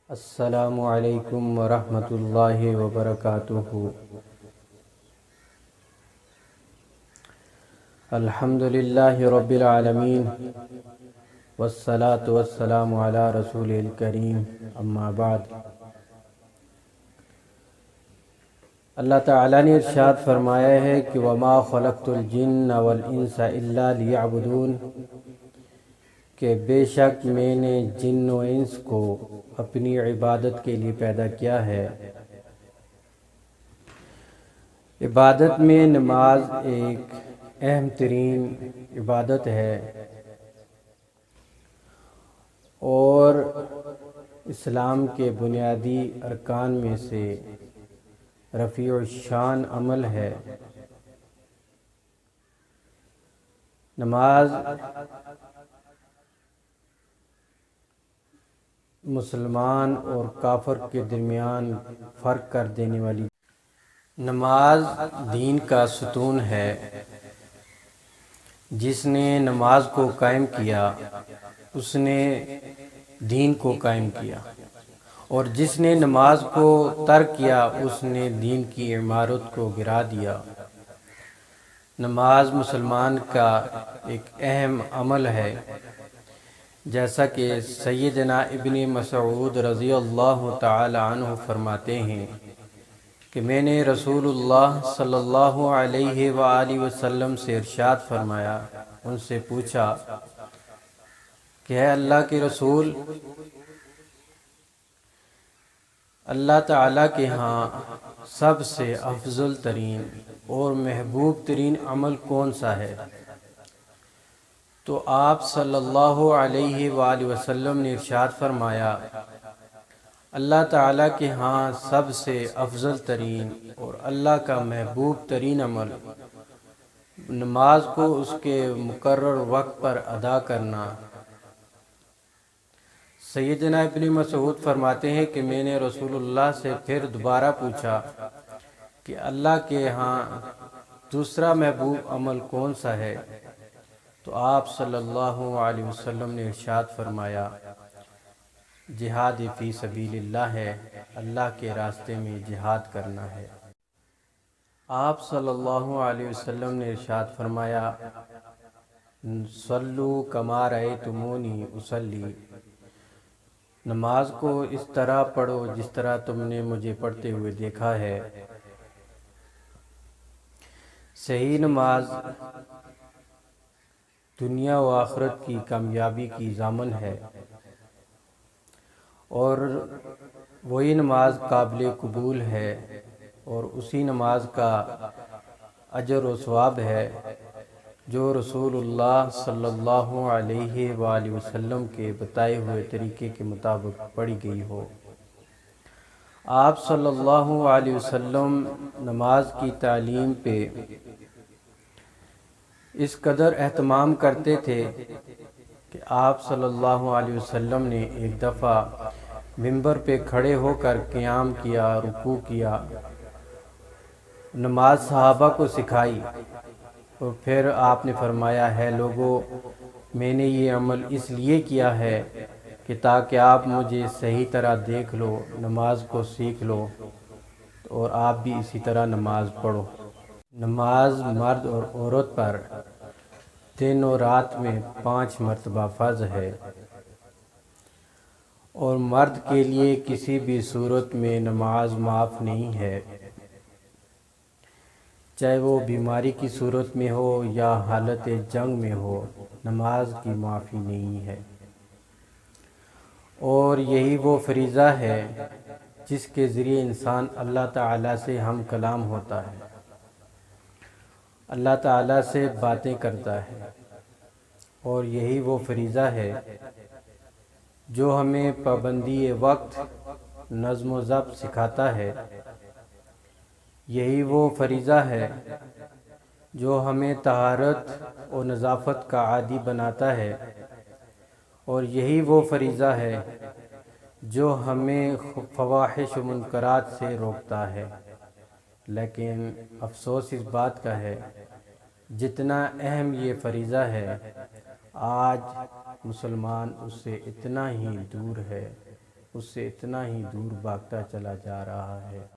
السلام علیکم ورحمۃ اللہ وبرکاتہ۔ الحمد للہ رب العالمین والصلاة والسلام علی رسول الکریم، اما بعد۔ اللہ تعالیٰ نے ارشاد فرمایا ہے کہ وما خلقت الجن والانس الا لیعبدون، کہ بے شک میں نے جن و انس کو اپنی عبادت کے لیے پیدا کیا ہے۔ عبادت میں نماز ایک اہم ترین عبادت ہے اور اسلام کے بنیادی ارکان میں سے رفیع الشان عمل ہے۔ نماز مسلمان اور کافر کے درمیان فرق کر دینے والی نماز دین کا ستون ہے۔ جس نے نماز کو قائم کیا اس نے دین کو قائم کیا، اور جس نے نماز کو ترک کیا اس نے دین کی عمارت کو گرا دیا۔ نماز مسلمان کا ایک اہم عمل ہے، جیسا کہ سیدنا ابن مسعود رضی اللہ تعالی عنہ فرماتے ہیں کہ میں نے رسول اللہ صلی اللہ علیہ وآلہ وسلم سے ارشاد فرمایا، ان سے پوچھا کہ اے اللہ کے رسول، اللہ تعالیٰ کے ہاں سب سے افضل ترین اور محبوب ترین عمل کون سا ہے؟ تو آپ صلی اللہ علیہ وآلہ وسلم نے ارشاد فرمایا، اللہ تعالیٰ کے ہاں سب سے افضل ترین اور اللہ کا محبوب ترین عمل نماز کو اس کے مقرر وقت پر ادا کرنا۔ سیدنا ابن مسعود فرماتے ہیں کہ میں نے رسول اللہ سے پھر دوبارہ پوچھا کہ اللہ کے ہاں دوسرا محبوب عمل کون سا ہے؟ تو آپ صلی اللہ علیہ وسلم نے ارشاد فرمایا، جہاد فی سبیل اللہ ہے، اللہ کے راستے میں جہاد کرنا ہے۔ آپ صلی اللہ علیہ وسلم نے ارشاد فرمایا، صلو کما رأیتمونی اصلی، نماز کو اس طرح پڑھو جس طرح تم نے مجھے پڑھتے ہوئے دیکھا ہے۔ صحیح نماز دنیا و آخرت کی کامیابی کی ضامن ہے، اور وہی نماز قابل قبول ہے اور اسی نماز کا اجر و ثواب ہے جو رسول اللہ صلی اللہ علیہ وآلہ وسلم کے بتائے ہوئے طریقے کے مطابق پڑھی گئی ہو۔ آپ صلی اللہ علیہ وسلم نماز کی تعلیم پہ اس قدر اہتمام کرتے تھے کہ آپ صلی اللہ علیہ وسلم نے ایک دفعہ منبر پہ کھڑے ہو کر قیام کیا، رکوع کیا، نماز صحابہ کو سکھائی، اور پھر آپ نے فرمایا، ہے لوگو، میں نے یہ عمل اس لیے کیا ہے کہ تاکہ آپ مجھے صحیح طرح دیکھ لو، نماز کو سیکھ لو اور آپ بھی اسی طرح نماز پڑھو۔ نماز مرد اور عورت پر دن اور رات میں 5 مرتبہ فرض ہے، اور مرد کے لیے کسی بھی صورت میں نماز معاف نہیں ہے، چاہے وہ بیماری کی صورت میں ہو یا حالت جنگ میں ہو، نماز کی معافی نہیں ہے۔ اور یہی وہ فریضہ ہے جس کے ذریعے انسان اللہ تعالیٰ سے ہم کلام ہوتا ہے، اللہ تعالیٰ سے باتیں کرتا ہے، اور یہی وہ فریضہ ہے جو ہمیں پابندی وقت، نظم و ضبط سکھاتا ہے۔ یہی وہ فریضہ ہے جو ہمیں طہارت و نظافت کا عادی بناتا ہے، اور یہی وہ فریضہ ہے جو ہمیں فواحش و منکرات سے روکتا ہے۔ لیکن افسوس اس بات کا ہے، جتنا اہم یہ فریضہ ہے، آج مسلمان اس سے اتنا ہی دور ہے اس سے اتنا ہی دور بھاگتا چلا جا رہا ہے۔